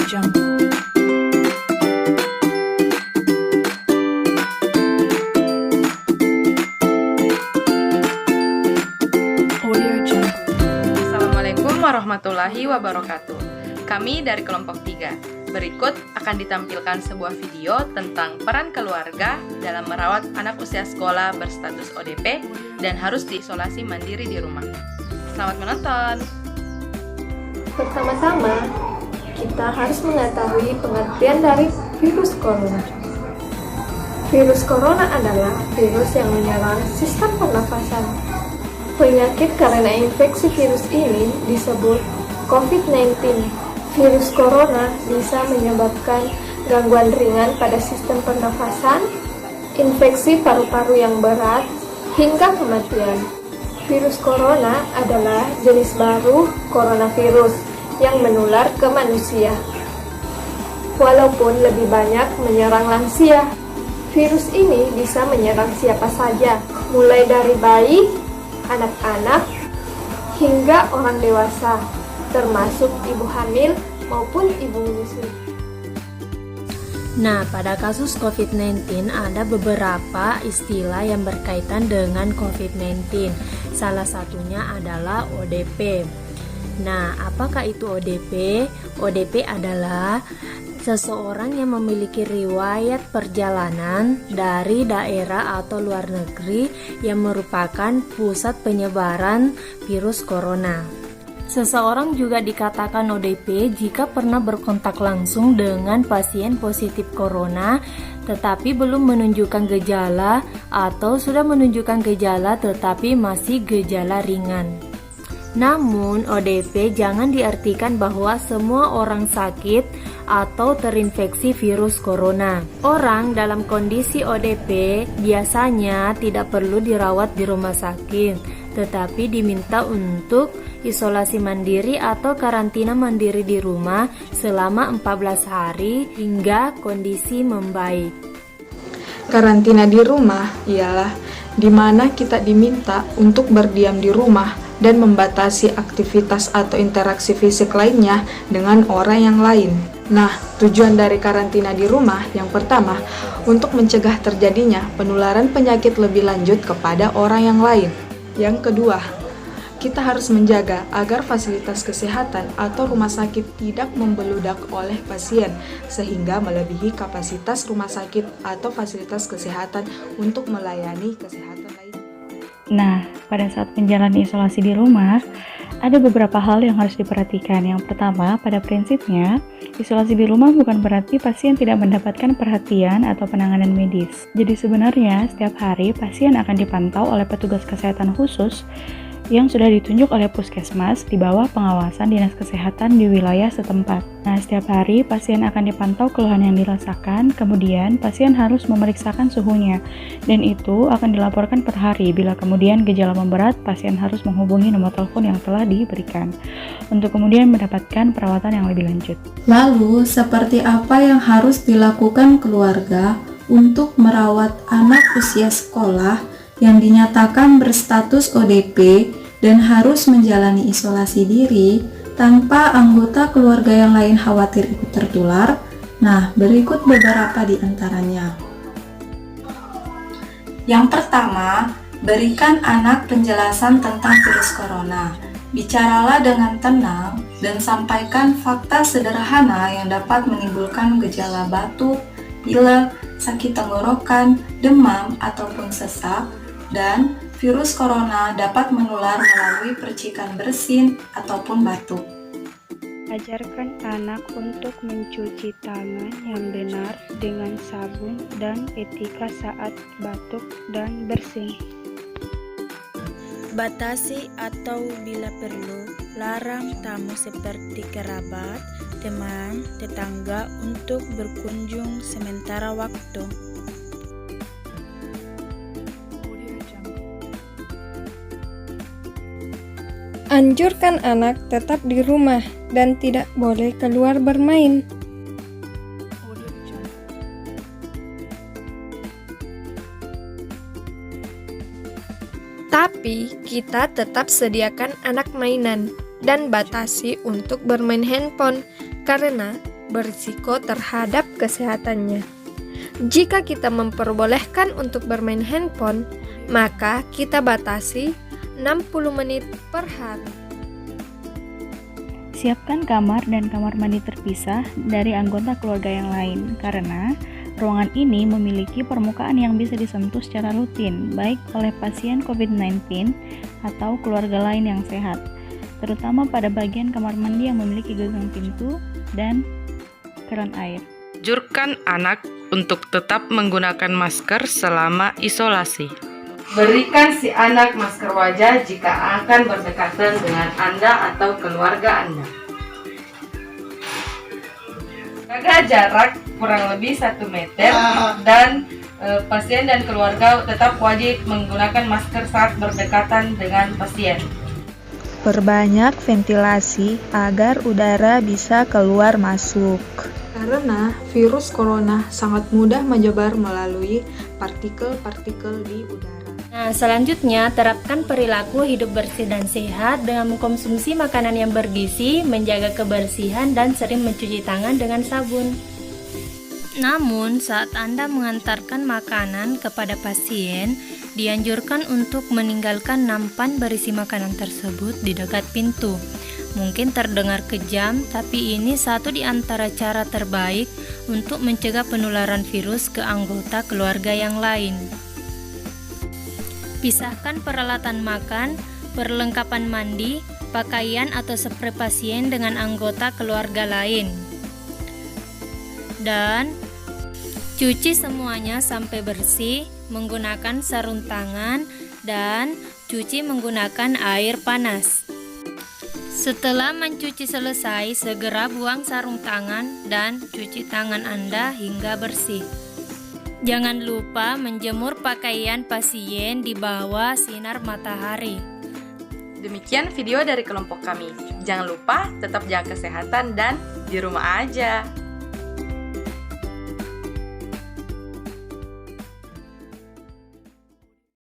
Jungle. Audio Jungle. Assalamualaikum warahmatullahi wabarakatuh. Kami dari kelompok 3. Berikut akan ditampilkan sebuah video tentang peran keluarga dalam merawat anak usia sekolah berstatus ODP dan harus diisolasi mandiri di rumah. Selamat menonton. Pertama-tama, kita harus mengetahui pengertian dari virus corona. Virus corona adalah virus yang menyerang sistem pernafasan. Penyakit karena infeksi virus ini disebut COVID-19. Virus corona bisa menyebabkan gangguan ringan pada sistem pernafasan, infeksi paru-paru yang berat, hingga kematian. Virus corona adalah jenis baru coronavirus yang menular ke manusia. Walaupun lebih banyak menyerang lansia, virus ini bisa menyerang siapa saja, mulai dari bayi, anak-anak, hingga orang dewasa, termasuk ibu hamil maupun ibu menyusui. Nah, pada kasus COVID-19 ada beberapa istilah yang berkaitan dengan COVID-19. Salah satunya adalah ODP. Nah, apakah itu ODP? ODP adalah seseorang yang memiliki riwayat perjalanan dari daerah atau luar negeri yang merupakan pusat penyebaran virus corona. Seseorang juga dikatakan ODP jika pernah berkontak langsung dengan pasien positif corona tetapi belum menunjukkan gejala atau sudah menunjukkan gejala tetapi masih gejala ringan. Namun, ODP jangan diartikan bahwa semua orang sakit atau terinfeksi virus corona. Orang dalam kondisi ODP biasanya tidak perlu dirawat di rumah sakit, tetapi diminta untuk isolasi mandiri atau karantina mandiri di rumah selama 14 hari hingga kondisi membaik. Karantina di rumah ialah di mana kita diminta untuk berdiam di rumah dan membatasi aktivitas atau interaksi fisik lainnya dengan orang yang lain. Nah, tujuan dari karantina di rumah yang pertama, untuk mencegah terjadinya penularan penyakit lebih lanjut kepada orang yang lain. Yang kedua, kita harus menjaga agar fasilitas kesehatan atau rumah sakit tidak membeludak oleh pasien sehingga melebihi kapasitas rumah sakit atau fasilitas kesehatan untuk melayani kesehatan lain. Nah, pada saat menjalani isolasi di rumah, ada beberapa hal yang harus diperhatikan. Yang pertama, pada prinsipnya, isolasi di rumah bukan berarti pasien tidak mendapatkan perhatian atau penanganan medis. Jadi sebenarnya, setiap hari pasien akan dipantau oleh petugas kesehatan khusus yang sudah ditunjuk oleh puskesmas di bawah pengawasan dinas kesehatan di wilayah setempat. Nah, setiap hari pasien akan dipantau keluhan yang dirasakan, kemudian pasien harus memeriksakan suhunya, dan itu akan dilaporkan per hari. Bila kemudian gejala memberat, pasien harus menghubungi nomor telepon yang telah diberikan, untuk kemudian mendapatkan perawatan yang lebih lanjut. Lalu, seperti apa yang harus dilakukan keluarga untuk merawat anak usia sekolah yang dinyatakan berstatus ODP dan harus menjalani isolasi diri tanpa anggota keluarga yang lain khawatir ikut tertular? Nah, berikut beberapa di antaranya. Yang pertama, berikan anak penjelasan tentang virus corona. Bicaralah dengan tenang dan sampaikan fakta sederhana yang dapat menimbulkan gejala batuk, pilek, sakit tenggorokan, demam, ataupun sesak, dan virus corona dapat menular melalui percikan bersin ataupun batuk. Ajarkan anak untuk mencuci tangan yang benar dengan sabun dan etika saat batuk dan bersin. Batasi atau bila perlu, larang tamu seperti kerabat, teman, tetangga untuk berkunjung sementara waktu. Anjurkan anak tetap di rumah dan tidak boleh keluar bermain. Tapi kita tetap sediakan anak mainan dan batasi untuk bermain handphone karena berisiko terhadap kesehatannya. Jika kita memperbolehkan untuk bermain handphone, maka kita batasi 60 menit per hari. Siapkan kamar dan kamar mandi terpisah dari anggota keluarga yang lain, karena ruangan ini memiliki permukaan yang bisa disentuh secara rutin, baik oleh pasien COVID-19 atau keluarga lain yang sehat, terutama pada bagian kamar mandi yang memiliki gagang pintu dan keran air. Anjurkan anak untuk tetap menggunakan masker selama isolasi. Berikan si anak masker wajah jika akan berdekatan dengan Anda atau keluarga Anda. Jaga jarak kurang lebih 1 meter dan pasien dan keluarga tetap wajib menggunakan masker saat berdekatan dengan pasien. Perbanyak ventilasi agar udara bisa keluar masuk. Karena virus corona sangat mudah menyebar melalui partikel-partikel di udara. Nah, selanjutnya terapkan perilaku hidup bersih dan sehat dengan mengkonsumsi makanan yang bergizi, menjaga kebersihan, dan sering mencuci tangan dengan sabun. Namun, saat Anda mengantarkan makanan kepada pasien, dianjurkan untuk meninggalkan nampan berisi makanan tersebut di dekat pintu. Mungkin terdengar kejam, tapi ini satu di antara cara terbaik untuk mencegah penularan virus ke anggota keluarga yang lain. Pisahkan peralatan makan, perlengkapan mandi, pakaian atau spray pasien dengan anggota keluarga lain. Dan cuci semuanya sampai bersih menggunakan sarung tangan dan cuci menggunakan air panas. Setelah mencuci selesai, segera buang sarung tangan dan cuci tangan Anda hingga bersih. Jangan lupa menjemur pakaian pasien di bawah sinar matahari. Demikian video dari kelompok kami. Jangan lupa tetap jaga kesehatan dan di rumah aja.